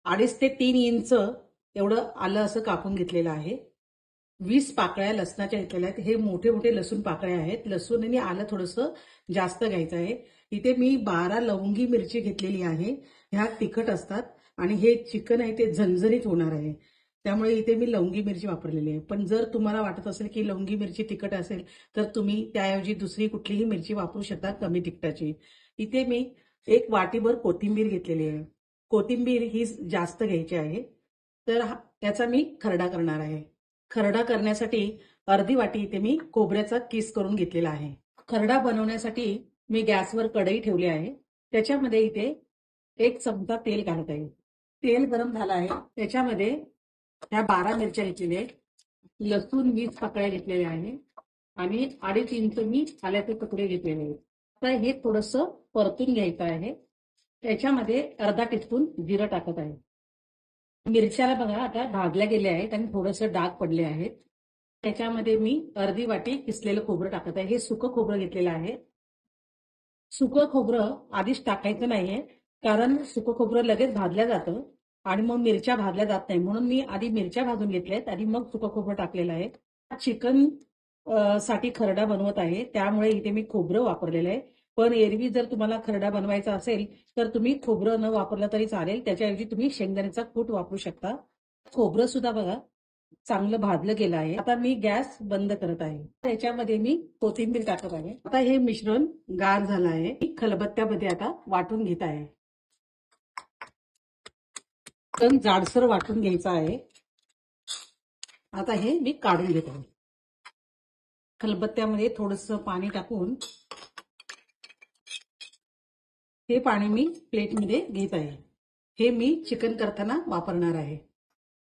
2.5 ते 3 इंच एवढं आलं असं कापून घेतलेलं आहे. 20 पाकळ्या लसणाच्या घेतलेल्या आहेत. हे मोठे मोठे लसूण पाकळ्या आहेत. लसूण आणि आलं थोडंसं जास्त घ्यायचं आहे. इथे मी 12 लवंगी मिरची घेतलेली आहे. ह्या तिखट असतात आणि हे चिकन आहे ते झणझणीत होणार आहे. त्यामुळे इथे मी लवंगी मिरची वापरलेली आहे. पण जर तुम्हाला वाटत असेल की लवंगी मिरची तिखट असेल तर तुम्ही त्याऐवजी दुसरी कुठलीही मिरची वापरू शकता कमी तिखटाची. इथे मी 1 वाटीभर कोथिंबीर घेतलेली आहे. कोथिंबीर ही जास्त घ्यायची आहे. तर त्याचा मी खरडा करणार आहे. खरडा करण्यासाठी अर्धी वाटी इथे मी खोबऱ्याचा किस करून घेतलेला आहे. खरडा बनवण्यासाठी मी गॅसवर कढई ठेवली आहे. त्याच्यामध्ये इथे 1 चमचा तेल घालत आहे. तेल गरम झालं आहे. त्याच्यामध्ये ह्या 12 मिरच्या घेतलेल्या आहेत. लसूण 20 पाकळ्या घेतलेल्या आहे आणि 2.5 इंच मी आल्याचे तुकडे घेतलेले आहेत. आता हे थोडंसं परतून घ्यायचं आहे. त्याच्यामध्ये अर्धा टीस्पून जिरं टाकत आहे. मिरच्याला बघा आता भाजल्या गेल्या आहेत आणि थोडंसं डाग पडले आहेत. त्याच्यामध्ये मी अर्धी वाटी किसलेलं खोबरं टाकत आहे. हे सुकं खोबरं घेतलेलं आहे. सुकं खोबरं आधीच टाकायचं नाहीये, कारण सुकं खोबरं लगेच भाजलं जातं आणि मग मिरच्या भाजल्या जात नाही. म्हणून मी आधी मिरच्या भाजून घेतल्यात आणि मग सुकं खोबरं टाकलेलं आहे. चिकन साठी खरडा बनवत आहे, त्यामुळे इथे मी खोबरं वापरलेलं आहे. पण एरवी जर तुम्हाला खरडा बनवायचा असेल तर तुम्ही खोबरं न वापरलं तरी चालेल. त्याच्याऐवजी तुम्ही शेंगदाण्याचा कूट वापरू शकता. खोबरं सुद्धा बघा चांगलं भाजलं गेलं आहे. आता मी गॅस बंद करत आहे. त्याच्यामध्ये मी कोथिंबीर टाकत आहे. आता हे मिश्रण गार झालं आहे. खलबत्त्यामध्ये आता वाटून घेत आहे. पण जाडसर वाटून घ्यायचं आहे. आता हे मी काढून घेत आहे. खलबत्त्यामध्ये थोडंसं पाणी टाकून हे पाणी मी प्लेटमध्ये घेत आहे. हे मी चिकन करताना वापरणार आहे.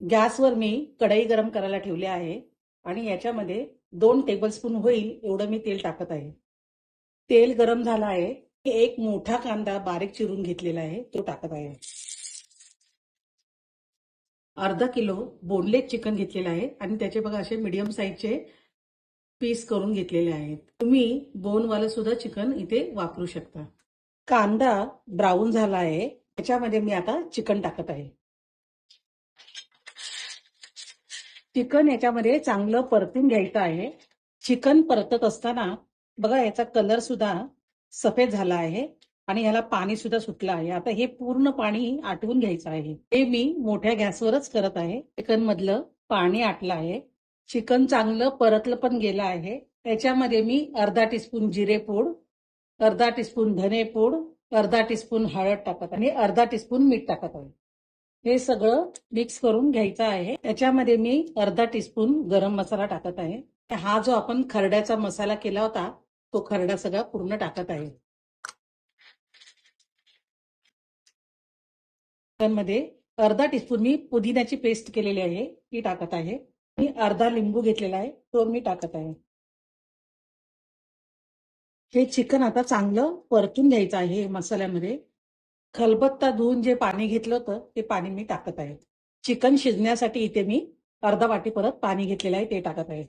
गॅसवर मी कढई गरम करायला ठेवली आहे आणि याच्यामध्ये 2 टेबलस्पून होईल एवढं मी तेल टाकत आहे. तेल गरम झालं आहे. एक मोठा कांदा बारीक चिरून घेतलेला आहे तो टाकत आहे. अर्धा किलो बोनलेस चिकन घेतलेलं आहे आणि त्याचे बघा असे मीडियम साईजचे पीस करून घेतलेले आहेत. तुम्ही बोनवालं सुद्धा चिकन इथे वापरू शकता. कांदा ब्राऊन झाला आहे. त्याच्यामध्ये मी आता चिकन टाकत आहे. चिकन याच्यामध्ये चांगलं परतून घ्यायचं आहे. चिकन परतत असताना बघा याचा कलर सुद्धा सफेद झाला आहे आणि याला पाणी सुद्धा सुटलं आहे. आता हे पूर्ण पाणी आटवून घ्यायचं आहे. हे मी मोठ्या गॅसवरच करत आहे. चिकन मधलं पाणी आटलं आहे. चिकन चांगलं परतलं पण गेलं आहे. त्याच्यामध्ये मी अर्धा टीस्पून जिरे पूड, अर्धा टीस्पून धने पूड, अर्धा टीस्पून हळद टाकत आणि अर्धा टीस्पून मीठ टाकत आहे. हे सगळं मिक्स करून घ्यायचं आहे. त्याच्यामध्ये मी अर्धा टीस्पून गरम मसाला टाकत आहे. हा जो आपण खरड्याचा मसाला केला होता तो खरडा सगळा पूर्ण टाकत आहे. त्यामध्ये अर्धा टीस्पून मी पुदिन्याची पेस्ट केलेली आहे ती टाकत आहे. मी अर्धा लिंबू घेतलेला आहे तो मी टाकत आहे. हे चिकन आता चांगलं परतून घ्यायचं आहे मसाल्यामध्ये. खलबत्ता धुवून जे पाणी घेतलं होतं ते पाणी मी टाकत आहे. चिकन शिजण्यासाठी इथे मी अर्धा वाटी परत पाणी घेतलेलं आहे ते टाकत आहे.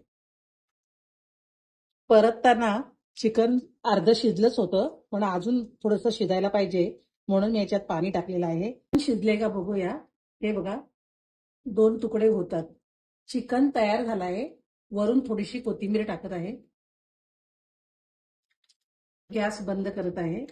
परतताना चिकन अर्ध शिजलंच होतं पण अजून थोडंसं शिजायला पाहिजे म्हणून मी याच्यात पाणी टाकलेलं आहे. शिजले का बघूया. हे बघा 2 तुकडे होतात. चिकन तयार झालं आहे. वरून थोडीशी कोथिंबीर टाकत आहे. गॅस बंद करत आहे.